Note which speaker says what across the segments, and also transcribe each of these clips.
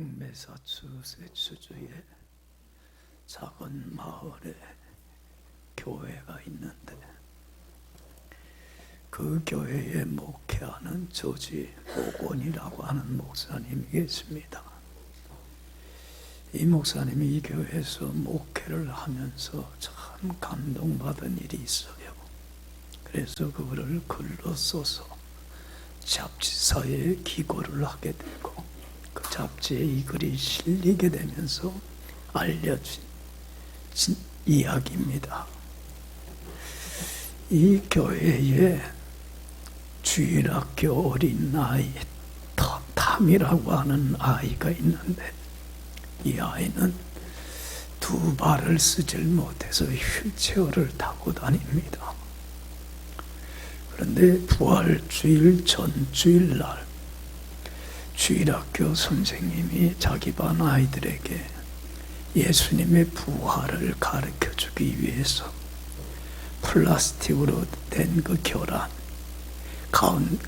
Speaker 1: 북매사츠 세츠주에 작은 마을에 교회가 있는데 그 교회에 목회하는 조지 오곤이라고 하는 목사님이 계십니다. 이 목사님이 이 교회에서 목회를 하면서 참 감동받은 일이 있어요. 그래서 그거를 글로 써서 잡지사에 기고를 하게 되고 그 잡지에 이 글이 실리게 되면서 알려진 이야기입니다. 이 교회에 주일학교 어린아이 탐이라고 하는 아이가 있는데 이 아이는 두 발을 쓰질 못해서 휠체어를 타고 다닙니다. 그런데 부활주일 전주일날 주일학교 선생님이 자기 반 아이들에게 예수님의 부활을 가르쳐주기 위해서 플라스틱으로 된 그 계란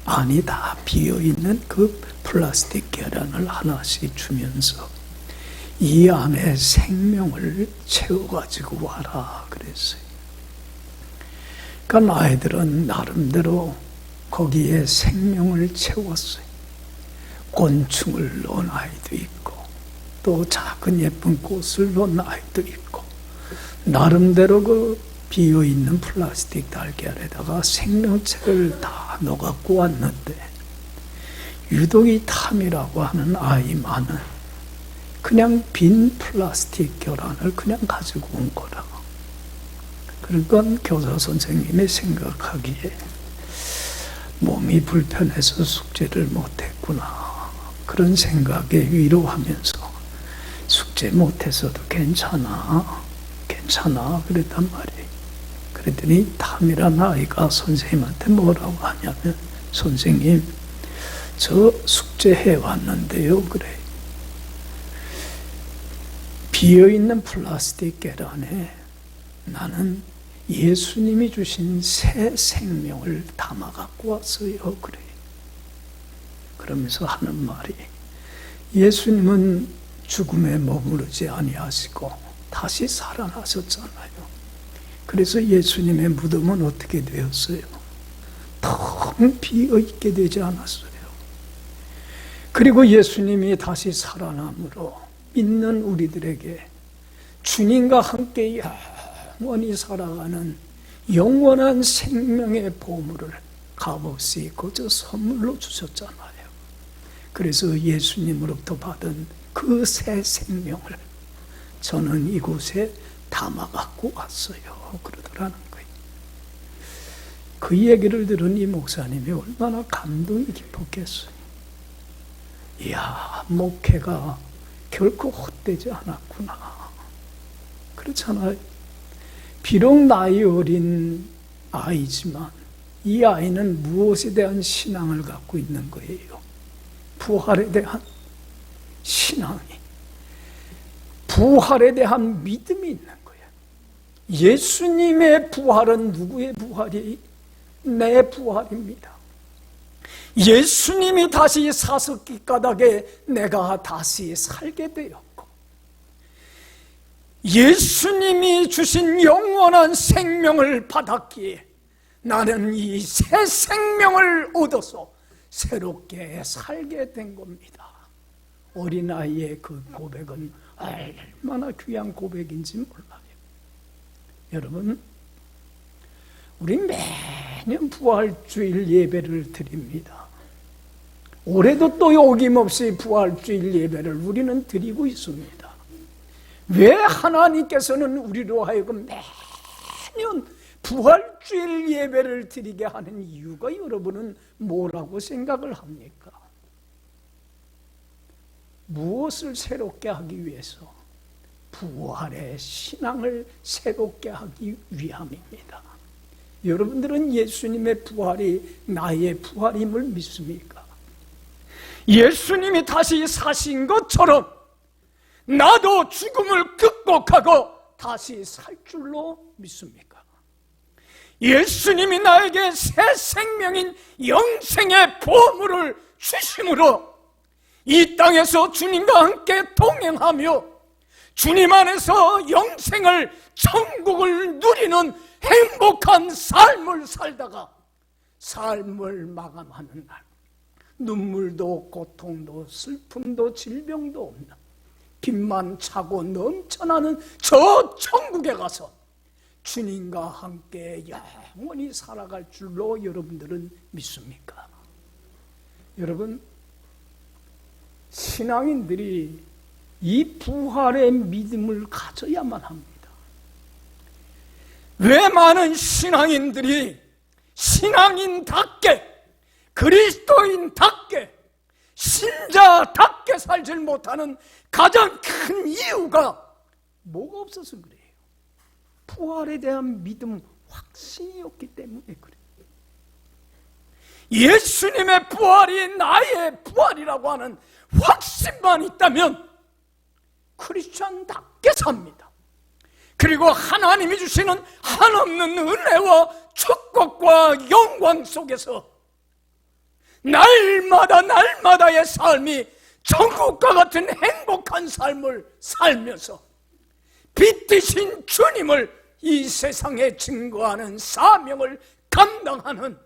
Speaker 1: 안이 다 비어있는 그 플라스틱 계란을 하나씩 주면서 이 안에 생명을 채워가지고 와라 그랬어요. 그러니까 아이들은 나름대로 거기에 생명을 채웠어요. 곤충을 넣은 아이도 있고 또 작은 예쁜 꽃을 넣은 아이도 있고 나름대로 그 비어있는 플라스틱 달걀에다가 생명체를 다 넣어갖고 왔는데 유독 이 탐이라고 하는 아이만은 그냥 빈 플라스틱 계란을 그냥 가지고 온 거라. 그러니까 교사 선생님이 생각하기에 몸이 불편해서 숙제를 못했구나 그런 생각에 위로하면서 숙제 못했어도 괜찮아 그랬단 말이에요. 그랬더니 탐이란 아이가 선생님한테 뭐라고 하냐면 선생님 저 숙제해 왔는데요 그래. 비어있는 플라스틱 계란에 나는 예수님이 주신 새 생명을 담아 갖고 왔어요 그래. 그러면서 하는 말이 예수님은 죽음에 머무르지 아니하시고 다시 살아나셨잖아요. 그래서 예수님의 무덤은 어떻게 되었어요? 텅 비어있게 되지 않았어요. 그리고 예수님이 다시 살아남으로 믿는 우리들에게 주님과 함께 영원히 살아가는 영원한 생명의 보물을 값없이 거저 선물로 주셨잖아요. 그래서 예수님으로부터 받은 그 새 생명을 저는 이곳에 담아 갖고 왔어요 그러더라는 거예요. 그 얘기를 들은 이 목사님이 얼마나 감동이 깊었겠어요. 이야, 목회가 결코 헛되지 않았구나. 그렇잖아요. 비록 나이 어린 아이지만 이 아이는 무엇에 대한 신앙을 갖고 있는 거예요? 부활에 대한 신앙이, 부활에 대한 믿음이 있는 거예요. 예수님의 부활은 누구의 부활이? 내 부활입니다. 예수님이 다시 사서 길가닥에 내가 다시 살게 되었고 예수님이 주신 영원한 생명을 받았기에 나는 이 새 생명을 얻어서 새롭게 살게 된 겁니다. 어린아이의 그 고백은 얼마나 귀한 고백인지 몰라요. 여러분, 우리 매년 부활주일 예배를 드립니다. 올해도 또 어김없이 부활주일 예배를 우리는 드리고 있습니다. 왜 하나님께서는 우리로 하여금 매년 부활주일 예배를 드리게 하는 이유가 여러분은 뭐라고 생각을 합니까? 무엇을 새롭게 하기 위해서? 부활의 신앙을 새롭게 하기 위함입니다. 여러분들은 예수님의 부활이 나의 부활임을 믿습니까? 예수님이 다시 사신 것처럼 나도 죽음을 극복하고 다시 살 줄로 믿습니까? 예수님이 나에게 새 생명인 영생의 보물을 주심으로 이 땅에서 주님과 함께 동행하며 주님 안에서 영생을, 천국을 누리는 행복한 삶을 살다가 삶을 마감하는 날, 눈물도 고통도 슬픔도 질병도 없는 빛만 차고 넘쳐나는 저 천국에 가서 주님과 함께 영원히 살아갈 줄로 여러분들은 믿습니까? 여러분, 신앙인들이 이 부활의 믿음을 가져야만 합니다. 왜 많은 신앙인들이 신앙인답게, 그리스도인답게, 신자답게 살지 못하는 가장 큰 이유가 뭐가 없어서 그래요? 부활에 대한 믿음, 확신이 없기 때문에 그래요. 예수님의 부활이 나의 부활이라고 하는 확신만 있다면 크리스찬답게 삽니다. 그리고 하나님이 주시는 한없는 은혜와 축복과 영광 속에서 날마다의 삶이 천국과 같은 행복한 삶을 살면서 빛 되신 주님을 이 세상에 증거하는 사명을 감당하는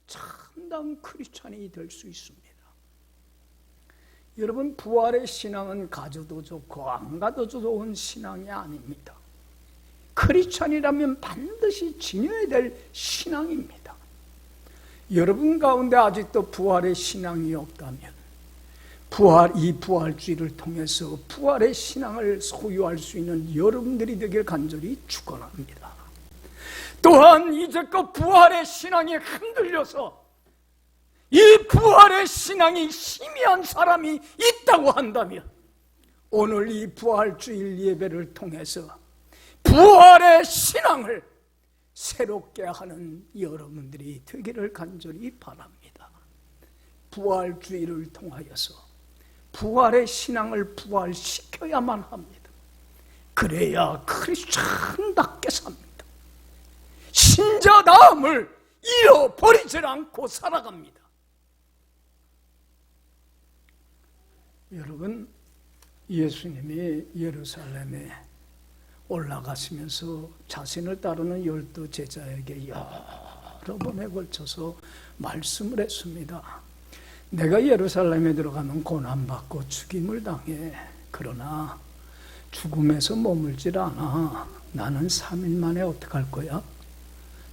Speaker 1: 참다운 크리스찬이 될 수 있습니다. 여러분, 부활의 신앙은 가져도 좋고 안 가져도 좋은 신앙이 아닙니다. 크리스찬이라면 반드시 지녀야 될 신앙입니다. 여러분 가운데 아직도 부활의 신앙이 없다면 이 부활주의를 통해서 부활의 신앙을 소유할 수 있는 여러분들이 되길 간절히 축원합니다. 또한 이제껏 부활의 신앙이 흔들려서 이 부활의 신앙이 희미한 사람이 있다고 한다면 오늘 이 부활주일 예배를 통해서 부활의 신앙을 새롭게 하는 여러분들이 되기를 간절히 바랍니다. 부활주의를 통하여서 부활의 신앙을 부활시켜야만 합니다. 그래야 크리스찬답게 삽니다. 신자다움을 잃어버리질 않고 살아갑니다. 여러분, 예수님이 예루살렘에 올라가시면서 자신을 따르는 12 제자에게 여러 번에 걸쳐서 말씀을 했습니다. 내가 예루살렘에 들어가면 고난받고 죽임을 당해. 그러나 죽음에서 머물질 않아. 나는 3일 만에 어떻게 할 거야?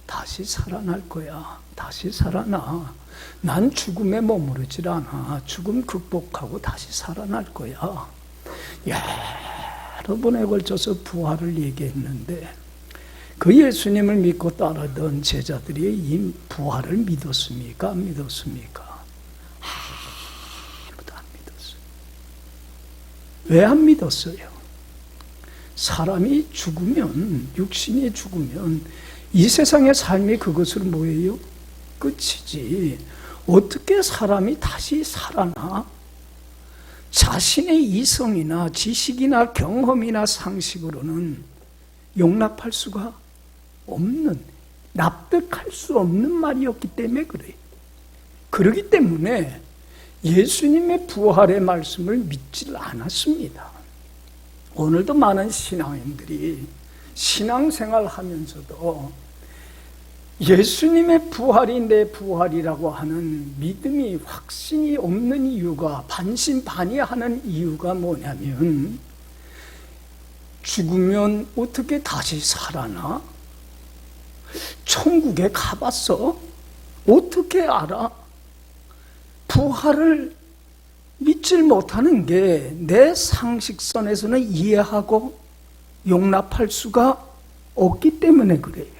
Speaker 1: 다시 살아날 거야. 다시 살아나. 난 죽음에 머무르질 않아. 죽음 극복하고 다시 살아날 거야. 여러 번에 걸쳐서 부활을 얘기했는데 그 예수님을 믿고 따르던 제자들이 이 부활을 믿었습니까? 안 믿었습니까? 아무도 안 믿었어요. 왜 안 믿었어요? 사람이 죽으면, 육신이 죽으면 이 세상의 삶이 그것으로 뭐예요? 끝이지. 어떻게 사람이 다시 살아나? 자신의 이성이나 지식이나 경험이나 상식으로는 용납할 수가 없는, 납득할 수 없는 말이었기 때문에 그래요. 그렇기 때문에 예수님의 부활의 말씀을 믿질 않았습니다. 오늘도 많은 신앙인들이 신앙생활 하면서도 예수님의 부활이 내 부활이라고 하는 믿음이, 확신이 없는 이유가, 반신반의하는 이유가 뭐냐면 죽으면 어떻게 다시 살아나? 천국에 가봤어? 어떻게 알아? 부활을 믿질 못하는 게 내 상식선에서는 이해하고 용납할 수가 없기 때문에 그래요.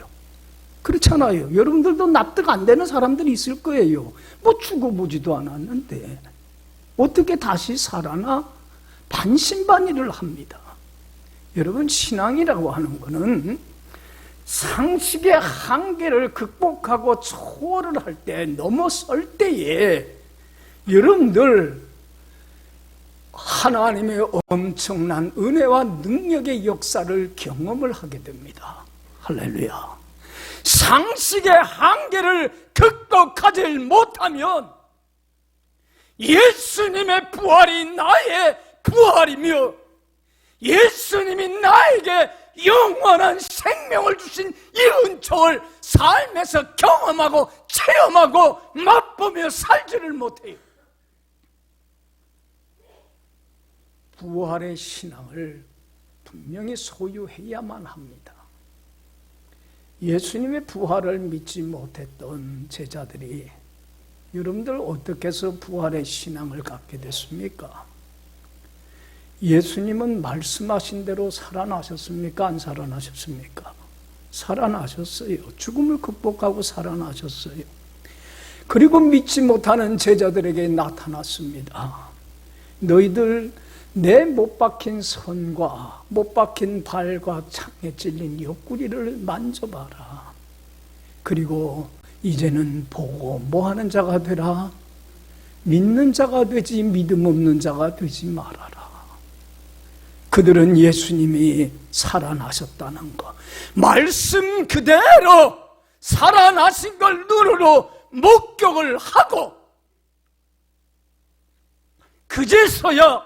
Speaker 1: 그렇잖아요. 여러분들도 납득 안 되는 사람들이 있을 거예요. 뭐 죽어보지도 않았는데 어떻게 다시 살아나? 반신반의를 합니다. 여러분, 신앙이라고 하는 거는 상식의 한계를 극복하고 초월을 할 때, 넘어설 때에 여러분들 하나님의 엄청난 은혜와 능력의 역사를 경험을 하게 됩니다. 할렐루야. 상식의 한계를 극복하지 못하면 예수님의 부활이 나의 부활이며 예수님이 나에게 영원한 생명을 주신 이 은총을 삶에서 경험하고 체험하고 맛보며 살지를 못해요. 부활의 신앙을 분명히 소유해야만 합니다. 예수님의 부활을 믿지 못했던 제자들이 여러분들 어떻게 해서 부활의 신앙을 갖게 됐습니까? 예수님은 말씀하신 대로 살아나셨습니까? 안 살아나셨습니까? 살아나셨어요. 죽음을 극복하고 살아나셨어요. 그리고 믿지 못하는 제자들에게 나타났습니다. 너희들 내 못 박힌 손과 못 박힌 발과 창에 찔린 옆구리를 만져봐라. 그리고 이제는 보고 뭐하는 자가 되라? 믿는 자가 되지 믿음 없는 자가 되지 말아라. 그들은 예수님이 살아나셨다는 것, 말씀 그대로 살아나신 걸 눈으로 목격을 하고 그제서야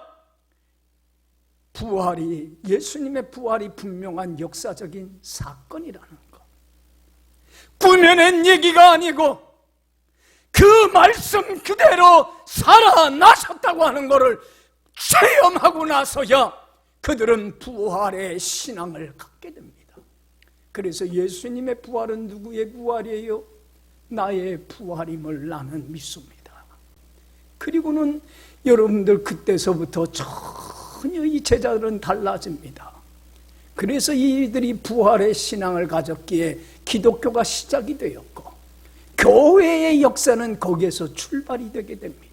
Speaker 1: 부활이, 예수님의 부활이 분명한 역사적인 사건이라는 것, 꾸며낸 얘기가 아니고 그 말씀 그대로 살아나셨다고 하는 것을 체험하고 나서야 그들은 부활의 신앙을 갖게 됩니다. 그래서 예수님의 부활은 누구의 부활이에요? 나의 부활임을 나는 믿습니다. 그리고는 여러분들 그때서부터 전혀 이 제자들은 달라집니다. 그래서 이들이 부활의 신앙을 가졌기에 기독교가 시작이 되었고 교회의 역사는 거기에서 출발이 되게 됩니다.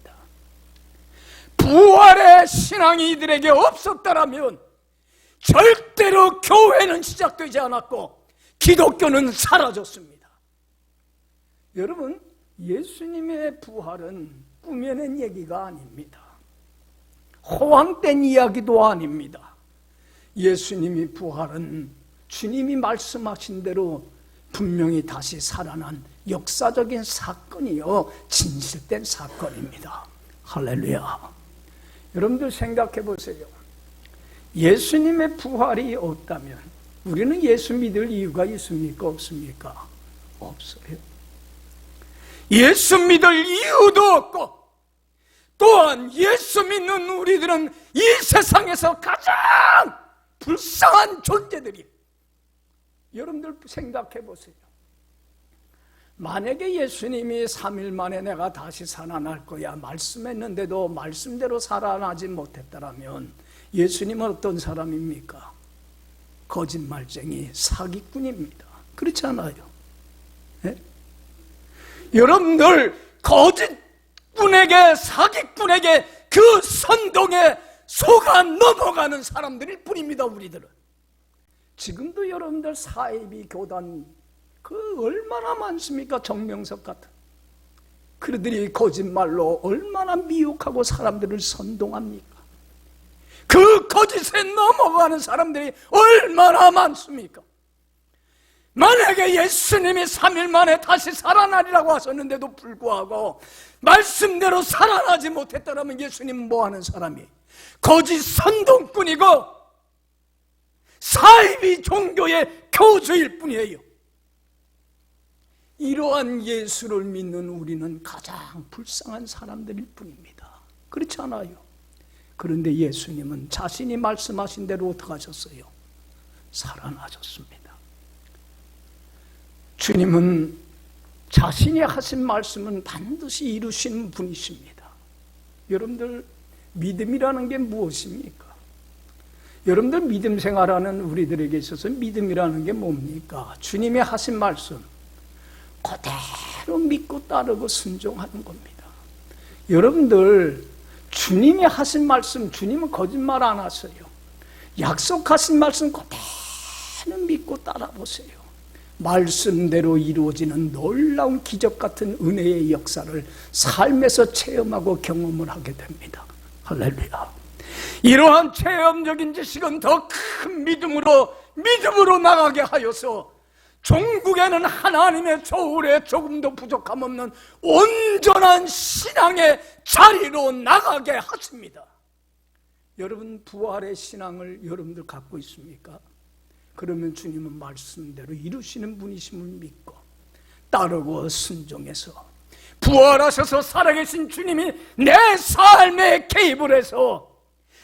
Speaker 1: 부활의 신앙이 이들에게 없었다면 절대로 교회는 시작되지 않았고 기독교는 사라졌습니다. 여러분, 예수님의 부활은 꾸며낸 얘기가 아닙니다. 호황된 이야기도 아닙니다. 예수님이 부활은 주님이 말씀하신 대로 분명히 다시 살아난 역사적인 사건이요, 진실된 사건입니다. 할렐루야. 여러분들 생각해 보세요. 예수님의 부활이 없다면 우리는 예수 믿을 이유가 있습니까? 없습니까? 없어요. 예수 믿을 이유도 없고 또한 예수 믿는 우리들은 이 세상에서 가장 불쌍한 존재들이. 여러분들 생각해 보세요. 만약에 예수님이 3일 만에 내가 다시 살아날 거야 말씀했는데도 말씀대로 살아나지 못했다면 예수님은 어떤 사람입니까? 거짓말쟁이, 사기꾼입니다. 그렇지 않아요? 네? 여러분들 거짓꾼에게, 사기꾼에게 그 선동에 속아 넘어가는 사람들일 뿐입니다. 우리들은 지금도 여러분들 사이비 교단 그 얼마나 많습니까? 정명석 같은 그들이 거짓말로 얼마나 미혹하고 사람들을 선동합니까? 그 거짓에 넘어가는 사람들이 얼마나 많습니까? 만약에 예수님이 3일 만에 다시 살아나리라고 하셨는데도 불구하고 말씀대로 살아나지 못했다면 예수님은 뭐하는 사람이? 거짓 선동꾼이고 사이비 종교의 교주일 뿐이에요. 이러한 예수를 믿는 우리는 가장 불쌍한 사람들일 뿐입니다. 그렇지 않아요? 그런데 예수님은 자신이 말씀하신 대로 어떻게 하셨어요? 살아나셨습니다. 주님은 자신이 하신 말씀은 반드시 이루시는 분이십니다. 여러분들 믿음이라는 게 무엇입니까? 여러분들 믿음 생활하는 우리들에게 있어서 믿음이라는 게 뭡니까? 주님이 하신 말씀 그대로 믿고 따르고 순종하는 겁니다. 여러분들 주님이 하신 말씀, 주님은 거짓말 안 하세요. 약속하신 말씀 그대로 믿고 따라보세요. 말씀대로 이루어지는 놀라운 기적 같은 은혜의 역사를 삶에서 체험하고 경험을 하게 됩니다. 할렐루야. 이러한 체험적인 지식은 더 큰 믿음으로 나가게 하여서 종국에는 하나님의 조울에 조금도 부족함 없는 온전한 신앙의 자리로 나가게 하십니다. 여러분, 부활의 신앙을 여러분들 갖고 있습니까? 그러면 주님은 말씀대로 이루시는 분이심을 믿고 따르고 순종해서 부활하셔서 살아계신 주님이 내 삶에 개입을 해서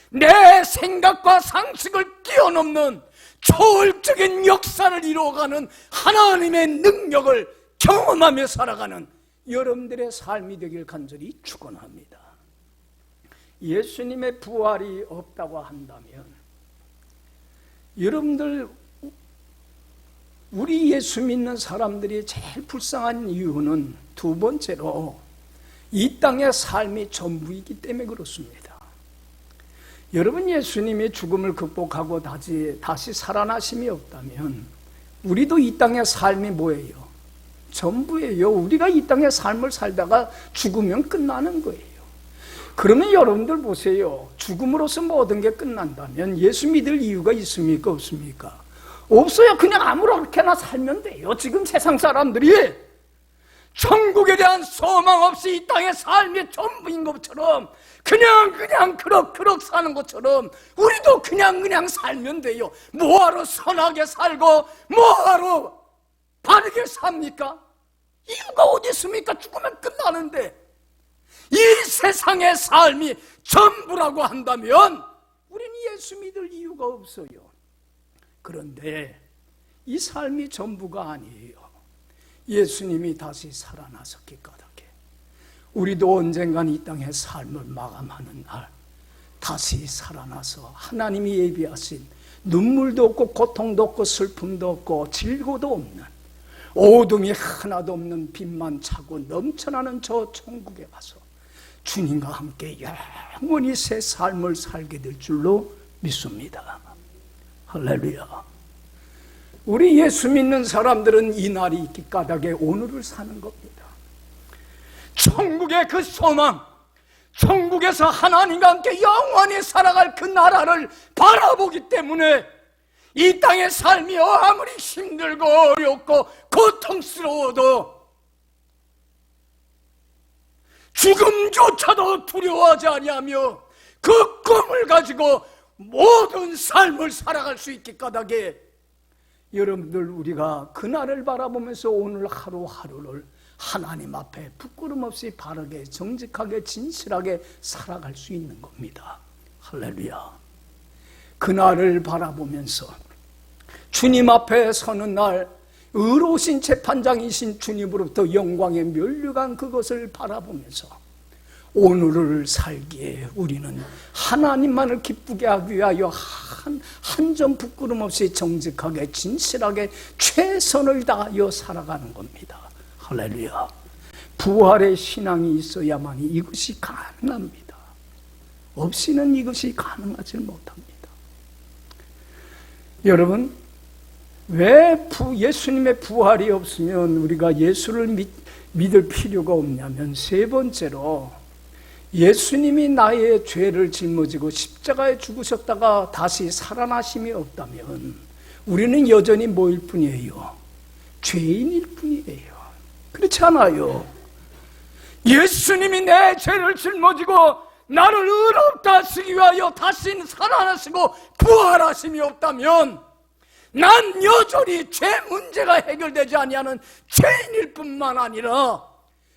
Speaker 1: 내 생각과 상식을 뛰어넘는 초월적인 역사를 이루어가는 하나님의 능력을 경험하며 살아가는 여러분들의 삶이 되길 간절히 축원합니다. 예수님의 부활이 없다고 한다면 여러분들, 우리 예수 믿는 사람들이 제일 불쌍한 이유는 두 번째로 이 땅의 삶이 전부이기 때문에 그렇습니다. 여러분, 예수님이 죽음을 극복하고 다시 살아나심이 없다면 우리도 이 땅의 삶이 뭐예요? 전부예요. 우리가 이 땅의 삶을 살다가 죽으면 끝나는 거예요. 그러면 여러분들 보세요. 죽음으로써 모든 게 끝난다면 예수 믿을 이유가 있습니까? 없습니까? 없어요. 그냥 아무렇게나 살면 돼요. 지금 세상 사람들이 천국에 대한 소망 없이 이 땅의 삶이 전부인 것처럼 그냥 그럭 사는 것처럼 우리도 그냥 살면 돼요. 뭐하러 선하게 살고 뭐하러 바르게 삽니까? 이유가 어디 있습니까? 죽으면 끝나는데. 이 세상의 삶이 전부라고 한다면 우리는 예수 믿을 이유가 없어요. 그런데 이 삶이 전부가 아니에요. 예수님이 다시 살아나셨기 까닭에 우리도 언젠간 이 땅의 삶을 마감하는 날 다시 살아나서 하나님이 예비하신 눈물도 없고 고통도 없고 슬픔도 없고 질고도 없는 어둠이 하나도 없는 빛만 차고 넘쳐나는 저 천국에 가서 주님과 함께 영원히 새 삶을 살게 될 줄로 믿습니다. 할렐루야. 우리 예수 믿는 사람들은 이 날이 있기 까닭에 오늘을 사는 겁니다. 천국의 그 소망, 천국에서 하나님과 함께 영원히 살아갈 그 나라를 바라보기 때문에 이 땅의 삶이 아무리 힘들고 어렵고 고통스러워도 죽음조차도 두려워하지 아니하며 그 꿈을 가지고 모든 삶을 살아갈 수 있기 까닭에 여러분들, 우리가 그날을 바라보면서 오늘 하루하루를 하나님 앞에 부끄럼 없이 바르게 정직하게 진실하게 살아갈 수 있는 겁니다. 할렐루야. 그날을 바라보면서 주님 앞에 서는 날 의로우신 재판장이신 주님으로부터 영광의 면류관 그것을 바라보면서 오늘을 살기에 우리는 하나님만을 기쁘게 하기 위하여 한 점 부끄럼 없이 정직하게 진실하게 최선을 다하여 살아가는 겁니다. 할렐루야. 부활의 신앙이 있어야만이 이것이 가능합니다. 없이는 이것이 가능하지 못합니다. 여러분, 왜 예수님의 부활이 없으면 우리가 예수를 믿을 필요가 없냐면, 세 번째로 예수님이 나의 죄를 짊어지고 십자가에 죽으셨다가 다시 살아나심이 없다면 우리는 여전히 뭐일 뿐이에요? 죄인일 뿐이에요. 그렇지 않아요? 예수님이 내 죄를 짊어지고 나를 의롭다 하시기 위하여 다시 살아나시고 부활하심이 없다면 난 여전히 죄 문제가 해결되지 아니하는 죄인일 뿐만 아니라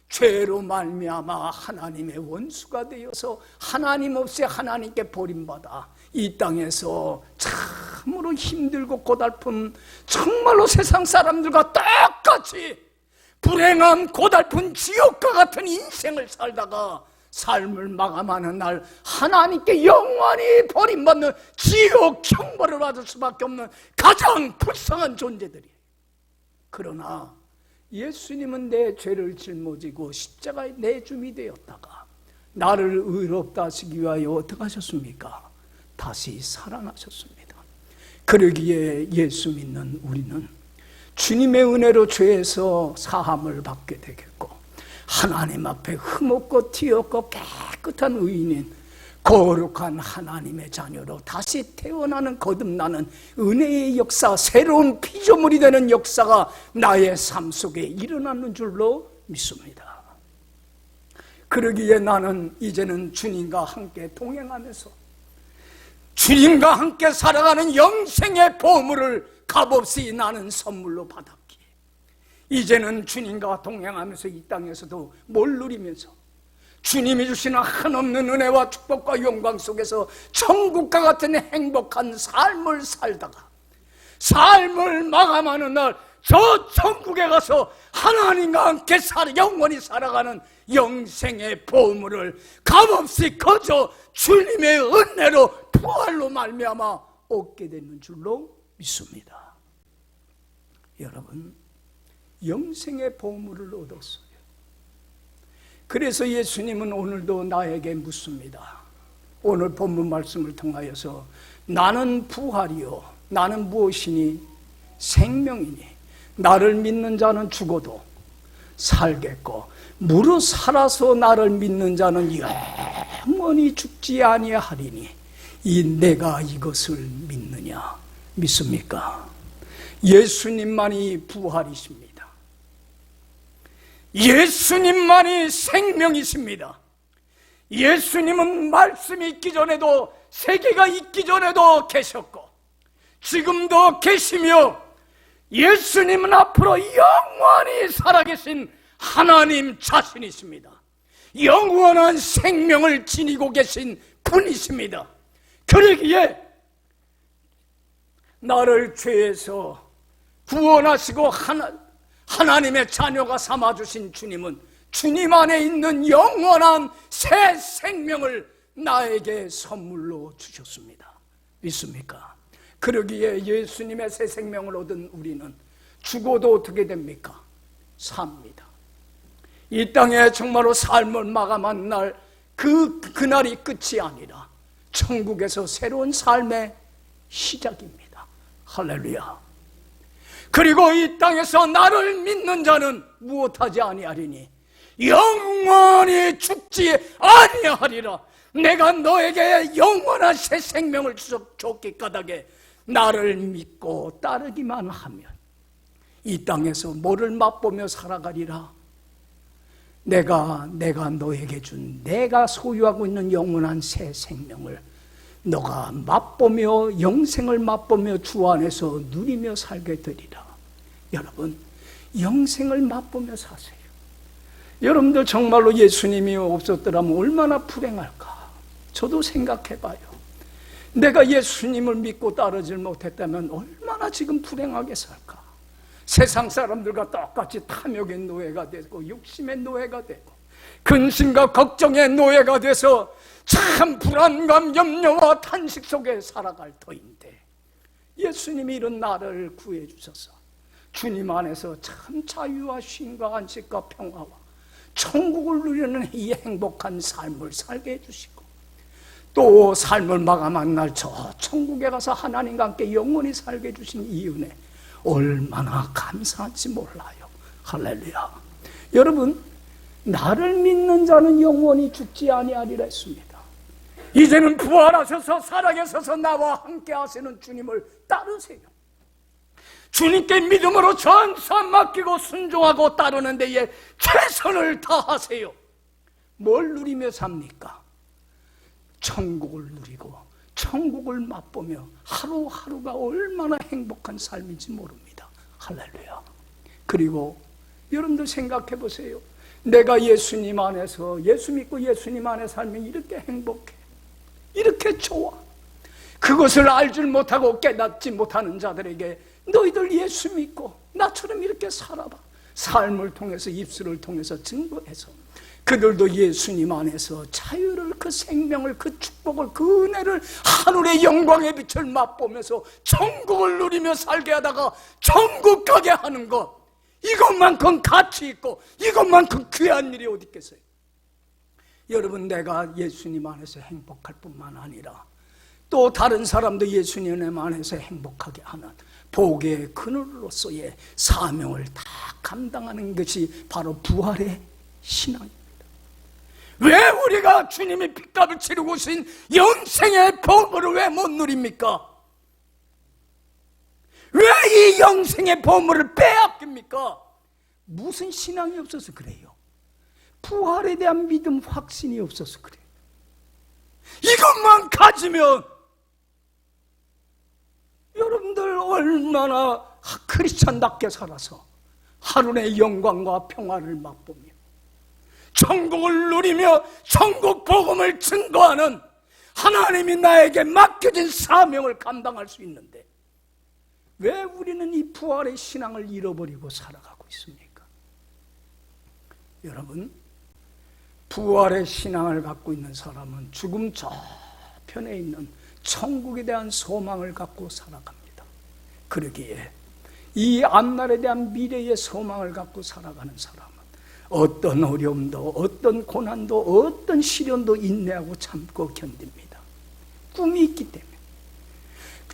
Speaker 1: 죄로 말미암아 하나님의 원수가 되어서 하나님 없이 하나님께 버림받아 이 땅에서 참으로 힘들고 고달픈, 정말로 세상 사람들과 똑같이 불행한 고달픈 지옥과 같은 인생을 살다가 삶을 마감하는 날 하나님께 영원히 버림받는 지옥 형벌을 받을 수밖에 없는 가장 불쌍한 존재들이에요. 그러나 예수님은 내 죄를 짊어지고 십자가에 내줌이 되었다가 나를 의롭다 하시기 위하여 어떻게 하셨습니까? 다시 살아나셨습니다. 그러기에 예수 믿는 우리는 주님의 은혜로 죄에서 사함을 받게 되겠고 하나님 앞에 흠없고 티 없고 깨끗한 의인인 거룩한 하나님의 자녀로 다시 태어나는 거듭나는 은혜의 역사, 새로운 피조물이 되는 역사가 나의 삶 속에 일어나는 줄로 믿습니다. 그러기에 나는 이제는 주님과 함께 동행하면서 주님과 함께 살아가는 영생의 보물을 값없이 나는 선물로 받았기에 이제는 주님과 동행하면서 이 땅에서도 뭘 누리면서 주님이 주시는 한없는 은혜와 축복과 영광 속에서 천국과 같은 행복한 삶을 살다가 삶을 마감하는 날 저 천국에 가서 하나님과 함께 영원히 살아가는 영생의 보물을 값없이 거저 주님의 은혜로 부활로 말미암아 얻게 되는 줄로 믿습니다. 여러분, 영생의 보물을 얻었어요. 그래서 예수님은 오늘도 나에게 묻습니다. 오늘 본문 말씀을 통하여서 나는 부활이요 나는 무엇이니? 생명이니 나를 믿는 자는 죽어도 살겠고 무릇 살아서 나를 믿는 자는 영원히 죽지 아니하리니 이 내가 이것을 믿느냐? 믿습니까? 예수님만이 부활이십니다. 예수님만이 생명이십니다. 예수님은 말씀이 있기 전에도 세계가 있기 전에도 계셨고 지금도 계시며 예수님은 앞으로 영원히 살아계신 하나님 자신이십니다. 영원한 생명을 지니고 계신 분이십니다. 그러기에 나를 죄에서 구원하시고 하나님의 자녀가 삼아주신 주님은 주님 안에 있는 영원한 새 생명을 나에게 선물로 주셨습니다. 믿습니까? 그러기에 예수님의 새 생명을 얻은 우리는 죽어도 어떻게 됩니까? 삽니다. 이 땅에 정말로 삶을 마감한 날 그날이 끝이 아니라 천국에서 새로운 삶의 시작입니다. 할렐루야. 그리고 이 땅에서 나를 믿는 자는 무엇하지 아니하리니 영원히 죽지 아니하리라. 내가 너에게 영원한 새 생명을 줬기 까닭에 나를 믿고 따르기만 하면 이 땅에서 뭐를 맛보며 살아가리라. 내가 너에게 준 내가 소유하고 있는 영원한 새 생명을 너가 맛보며 영생을 맛보며 주 안에서 누리며 살게 되리라. 여러분, 영생을 맛보며 사세요. 여러분들 정말로 예수님이 없었더라면 얼마나 불행할까? 저도 생각해봐요. 내가 예수님을 믿고 따르질 못했다면 얼마나 지금 불행하게 살까? 세상 사람들과 똑같이 탐욕의 노예가 되고 욕심의 노예가 되고 근심과 걱정의 노예가 돼서 참 불안감, 염려와 탄식 속에 살아갈 터인데 예수님이 이런 나를 구해 주셔서 주님 안에서 참 자유와 쉼과 안식과 평화와 천국을 누리는 이 행복한 삶을 살게 해주시고 또 삶을 마감한 날 저 천국에 가서 하나님과 함께 영원히 살게 해주신 이 은혜 얼마나 감사한지 몰라요. 할렐루야. 여러분, 나를 믿는 자는 영원히 죽지 아니하리라 했습니다. 이제는 부활하셔서 살아계셔서 나와 함께 하시는 주님을 따르세요. 주님께 믿음으로 전사 맡기고 순종하고 따르는 데에 최선을 다하세요. 뭘 누리며 삽니까? 천국을 누리고 천국을 맛보며 하루하루가 얼마나 행복한 삶인지 모릅니다. 할렐루야. 그리고 여러분들 생각해 보세요. 내가 예수님 안에서 예수 믿고 예수님 안에 살면 이렇게 행복해, 이렇게 좋아. 그것을 알줄 못하고 깨닫지 못하는 자들에게 너희들 예수 믿고 나처럼 이렇게 살아봐. 삶을 통해서 입술을 통해서 증거해서 그들도 예수님 안에서 자유를, 그 생명을, 그 축복을, 그 은혜를, 하늘의 영광의 빛을 맛보면서 천국을 누리며 살게 하다가 천국 가게 하는 것, 이것만큼 가치 있고 이것만큼 귀한 일이 어디 있겠어요? 여러분, 내가 예수님 안에서 행복할 뿐만 아니라 또 다른 사람도 예수님 안에서 행복하게 하는 복의 그늘로서의 사명을 다 감당하는 것이 바로 부활의 신앙입니다. 왜 우리가 주님이 핏값을 치르고 오신 영생의 보물을 왜 못 누립니까? 왜 이 영생의 보물을 빼앗깁니까? 무슨 신앙이 없어서 그래요. 부활에 대한 믿음, 확신이 없어서 그래요. 이것만 가지면 여러분들 얼마나 크리스찬답게 살아서 하루의 영광과 평화를 맛보며 천국을 누리며 천국 복음을 증거하는 하나님이 나에게 맡겨진 사명을 감당할 수 있는데 왜 우리는 이 부활의 신앙을 잃어버리고 살아가고 있습니까? 여러분, 부활의 신앙을 갖고 있는 사람은 죽음 저편에 있는 천국에 대한 소망을 갖고 살아갑니다. 그러기에 이 앞날에 대한 미래의 소망을 갖고 살아가는 사람은 어떤 어려움도, 어떤 고난도, 어떤 시련도 인내하고 참고 견딥니다. 꿈이 있기 때문에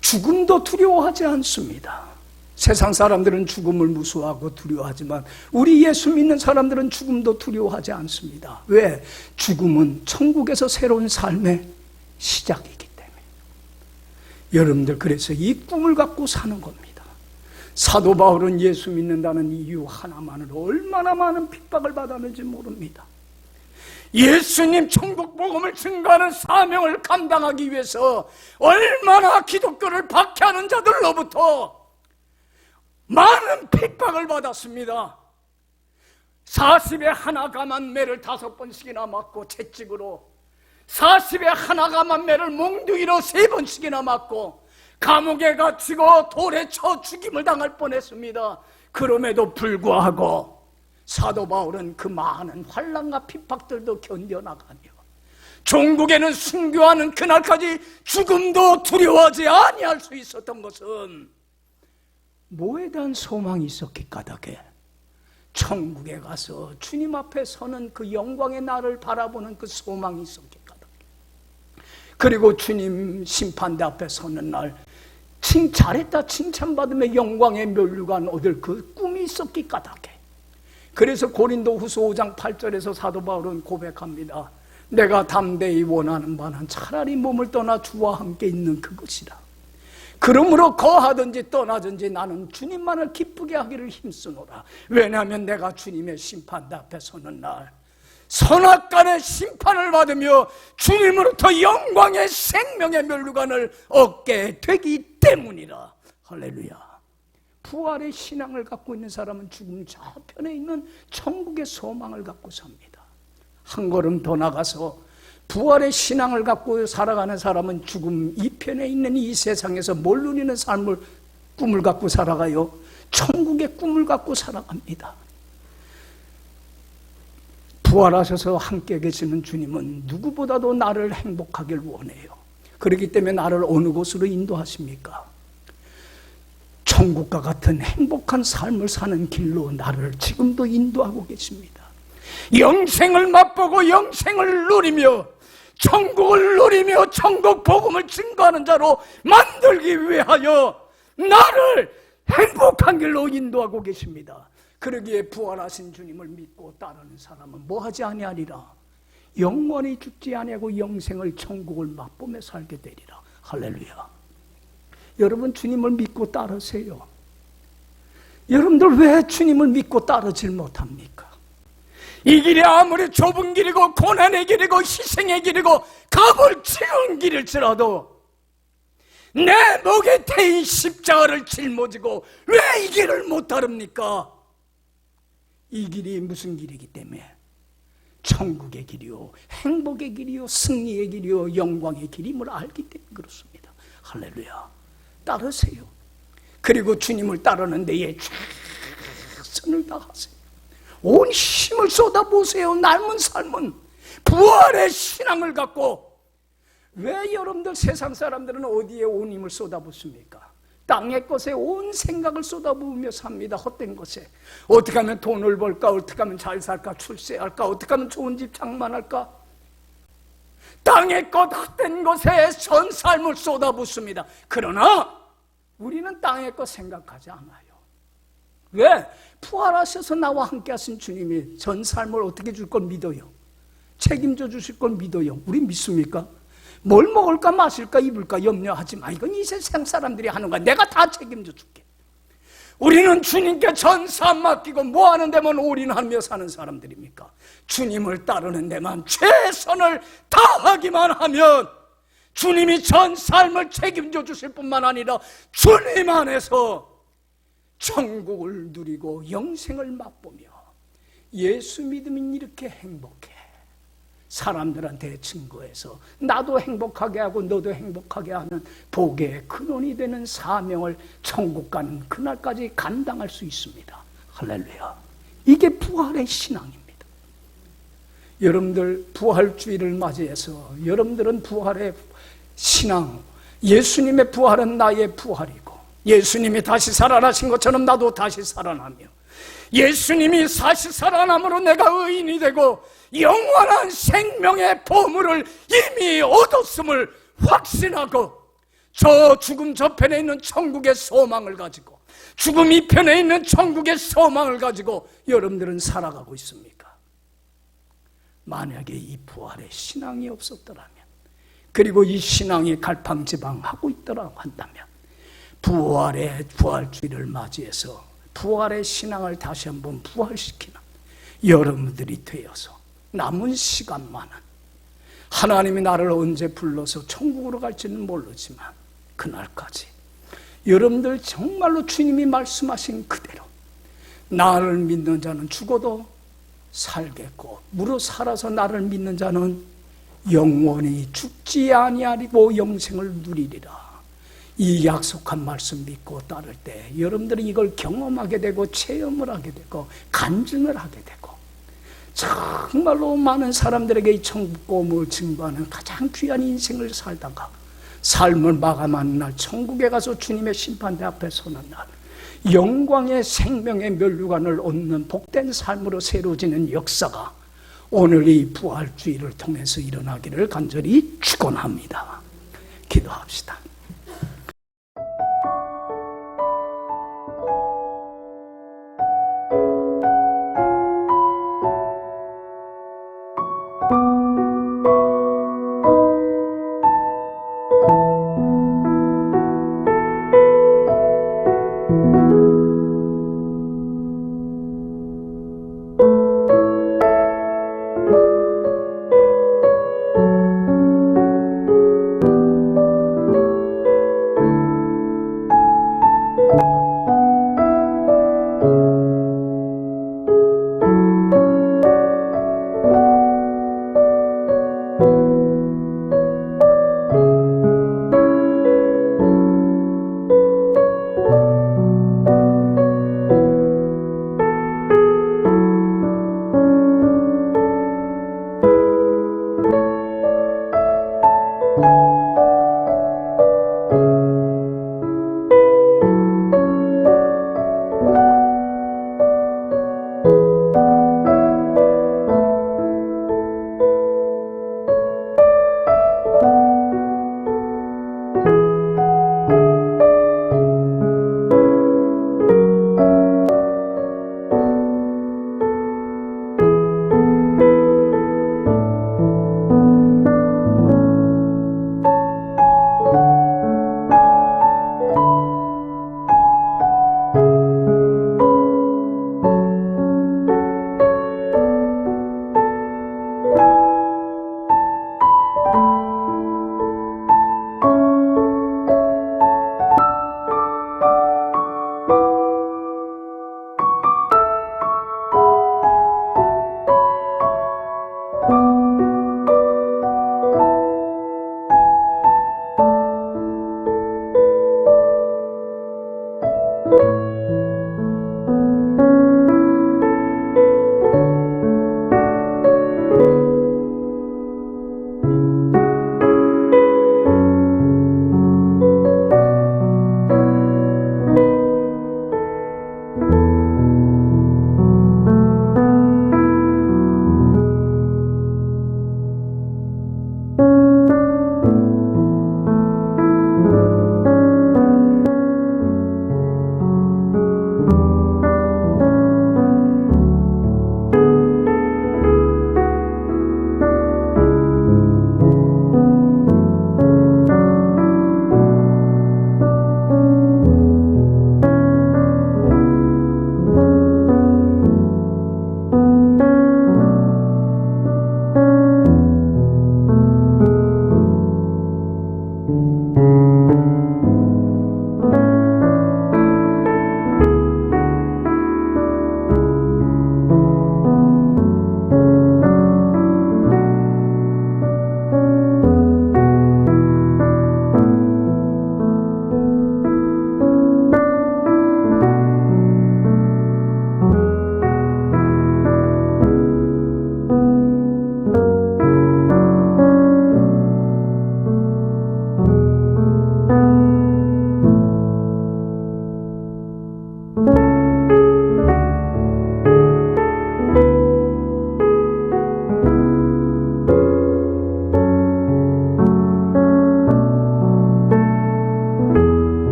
Speaker 1: 죽음도 두려워하지 않습니다. 세상 사람들은 죽음을 무서워하고 두려워하지만 우리 예수 믿는 사람들은 죽음도 두려워하지 않습니다. 왜? 죽음은 천국에서 새로운 삶의 시작이기 때문에. 여러분들, 그래서 이 꿈을 갖고 사는 겁니다. 사도 바울은 예수 믿는다는 이유 하나만으로 얼마나 많은 핍박을 받았는지 모릅니다. 예수님 천국 복음을 증거하는 사명을 감당하기 위해서 얼마나 기독교를 박해하는 자들로부터 많은 핍박을 받았습니다. 40에 하나 감한 매를 5번씩이나 맞고 채찍으로, 40에 하나 감한 매를 몽둥이로 3번씩이나 맞고 감옥에 갇히고 돌에 쳐 죽임을 당할 뻔했습니다. 그럼에도 불구하고 사도 바울은 그 많은 환난과 핍박들도 견뎌나가며 종국에는 순교하는 그날까지 죽음도 두려워하지 아니할 수 있었던 것은 뭐에 대한 소망이 있었기 까닭에 천국에 가서 주님 앞에 서는 그 영광의 날을 바라보는 그 소망이 있었기 까닭에, 그리고 주님 심판대 앞에 서는 날 잘했다 칭찬받으며 영광의 면류관 얻을 그 꿈이 있었기 까닭에, 그래서 고린도후서 5장 8절에서 사도 바울은 고백합니다. 내가 담대히 원하는 바는 차라리 몸을 떠나 주와 함께 있는 그것이라. 그러므로 거하든지 떠나든지 나는 주님만을 기쁘게 하기를 힘쓰노라. 왜냐하면 내가 주님의 심판대 앞에 서는 날 선악간의 심판을 받으며 주님으로부터 영광의 생명의 면류관을 얻게 되기 때문이라. 할렐루야. 부활의 신앙을 갖고 있는 사람은 죽음 저편에 있는 천국의 소망을 갖고 삽니다. 한 걸음 더 나가서 부활의 신앙을 갖고 살아가는 사람은 죽음 이편에 있는 이 세상에서 뭘 누리는 삶을, 꿈을 갖고 살아가요? 천국의 꿈을 갖고 살아갑니다. 부활하셔서 함께 계시는 주님은 누구보다도 나를 행복하길 원해요. 그렇기 때문에 나를 어느 곳으로 인도하십니까? 천국과 같은 행복한 삶을 사는 길로 나를 지금도 인도하고 계십니다. 영생을 맛보고 영생을 누리며 천국을 누리며 천국 복음을 증거하는 자로 만들기 위하여 나를 행복한 길로 인도하고 계십니다. 그러기에 부활하신 주님을 믿고 따르는 사람은 뭐하지 아니하리라. 영원히 죽지 아니하고 영생을 천국을 맛보며 살게 되리라. 할렐루야. 여러분, 주님을 믿고 따르세요. 여러분들 왜 주님을 믿고 따르질 못합니까? 이 길이 아무리 좁은 길이고 고난의 길이고 희생의 길이고 값을 치는 길일지라도 내 목에 태인 십자가를 짊어지고 왜 이 길을 못 따릅니까? 이 길이 무슨 길이기 때문에 천국의 길이요, 행복의 길이요, 승리의 길이요, 영광의 길임을 알기 때문에 그렇습니다. 할렐루야. 따르세요. 그리고 주님을 따르는 데에 최선을 다하세요. 온 힘을 쏟아보세요. 남은 삶은 부활의 신앙을 갖고. 왜 여러분들 세상 사람들은 어디에 온 힘을 쏟아붓습니까? 땅의 것에 온 생각을 쏟아부으며 삽니다. 헛된 것에. 어떻게 하면 돈을 벌까? 어떻게 하면 잘 살까? 출세할까? 어떻게 하면 좋은 집 장만할까? 땅의 것, 헛된 것에 전 삶을 쏟아붓습니다. 그러나 우리는 땅의 것 생각하지 않아요. 왜? 부활하셔서 나와 함께 하신 주님이 전 삶을 어떻게 줄 걸 믿어요? 책임져 주실 걸 믿어요. 우리 믿습니까? 뭘 먹을까 마실까 입을까 염려하지 마. 이건 이 세상 사람들이 하는 거야. 내가 다 책임져 줄게. 우리는 주님께 전사 맡기고 뭐 하는 데만 올인하며 사는 사람들입니까? 주님을 따르는 데만 최선을 다하기만 하면 주님이 전 삶을 책임져 주실 뿐만 아니라 주님 안에서 천국을 누리고 영생을 맛보며 예수 믿으면 이렇게 행복해. 사람들한테 증거해서 나도 행복하게 하고 너도 행복하게 하는 복의 근원이 되는 사명을 천국 가는 그날까지 감당할 수 있습니다. 할렐루야. 이게 부활의 신앙입니다. 여러분들 부활주의를 맞이해서 여러분들은 부활의 신앙, 예수님의 부활은 나의 부활이고 예수님이 다시 살아나신 것처럼 나도 다시 살아나며 예수님이 다시 살아남으로 내가 의인이 되고 영원한 생명의 보물을 이미 얻었음을 확신하고 저 죽음 저편에 있는 천국의 소망을 가지고 죽음 이편에 있는 천국의 소망을 가지고 여러분들은 살아가고 있습니까? 만약에 이 부활의 신앙이 없었더라면 그리고 이 신앙이 갈팡지팡하고 있더라고 한다면 부활의 부활주의를 맞이해서 부활의 신앙을 다시 한번 부활시키는 여러분들이 되어서 남은 시간만은 하나님이 나를 언제 불러서 천국으로 갈지는 모르지만 그날까지 여러분들 정말로 주님이 말씀하신 그대로 나를 믿는 자는 죽어도 살겠고 무릇 살아서 나를 믿는 자는 영원히 죽지 아니하리고 영생을 누리리라. 이 약속한 말씀 믿고 따를 때 여러분들이 이걸 경험하게 되고 체험을 하게 되고 간증을 하게 되고 정말로 많은 사람들에게 이 천국 보물을 증거하는 가장 귀한 인생을 살다가 삶을 마감하는 날 천국에 가서 주님의 심판대 앞에 서는 날 영광의 생명의 면류관을 얻는 복된 삶으로 새로지는 역사가 오늘 이 부활주의를 통해서 일어나기를 간절히 축원합니다. 기도합시다.